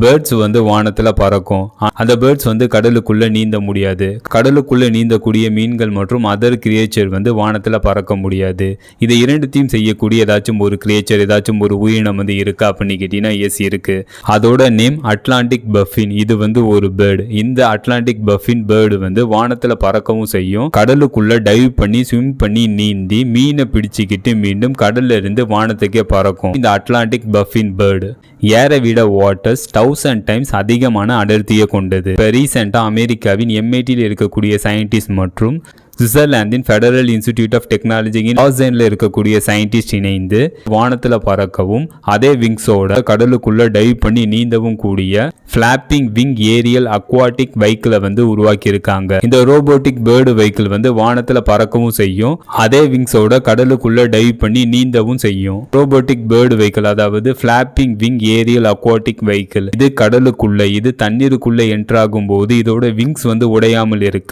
Birds வந்து வானத்துல பறக்கும். அந்த பேர்ட்ஸ் வந்து கடலுக்குள்ள நீந்த முடியாது. கடலுக்குள்ள நீந்தக்கூடிய மீன்கள் மற்றும் அதர் கிரியேச்சர் வந்து வானத்துல பறக்க முடியாது. இதை இரண்டுத்தையும் செய்யக்கூடிய ஏதாச்சும் ஒரு கிரியேச்சர், ஏதாச்சும் ஒரு உயிரினம் வந்து இருக்கா அப்படின்னு கேட்டீங்கன்னா எஸ் இருக்கு. அதோட நேம் அட்லாண்டிக் பஃபின். இது வந்து ஒரு பேர்டு. இந்த அட்லாண்டிக் பஃபின் பேர்டு வந்து வானத்துல பறக்கவும் செய்யும். கடலுக்குள்ள டைவ் பண்ணி ஸ்விம் பண்ணி நீந்தி மீனை பிடிச்சிக்கிட்டு மீண்டும் கடல்ல இருந்து வானத்துக்கே பறக்கும். இந்த அட்லாண்டிக் பஃபின் பேர்டு ஏரை விட வாட்டர்ஸ் 1000 டைம்ஸ் அதிகமான அடர்த்தியை கொண்டது. இப்போ ரீசெண்டாக அமெரிக்காவின் MITயில் இருக்கக்கூடிய சயின்டிஸ்ட் மற்றும் சுவிட்சர்லாந்தின் ஃபெடரல் இன்ஸ்டிடியூட் ஆஃப் டெக்னாலஜியின் லாசனில் இருக்கக்கூடிய சயின்டிஸ்ட் இணைந்து வானத்தில் பறக்கவும் அதே விங்ஸோட கடலுக்குள்ள டைவ் பண்ணி நீந்தவும் கூடிய ஃபிளாப்பிங் விங் ஏரியல் அக்வாட்டிக் வெஹிக்கிளை வந்து உருவாக்கி இருக்காங்க. இந்த ரோபோட்டிக் பேர்டு வெஹிக்கிள் வந்து வானத்தில் பறக்கவும் செய்யும், அதே விங்ஸோட கடலுக்குள்ள டைவ் பண்ணி நீந்தவும் செய்யும். ரோபோட்டிக் பேர்டு வெஹிக்கிள் அதாவது flapping wing Ariel aquatic vehicle இது கடலுக்குள்ள இது தண்ணீருக்குள்ள என்ட்ராகும் போது இதோட விங்ஸ் வந்து உடையாமல் இருக்க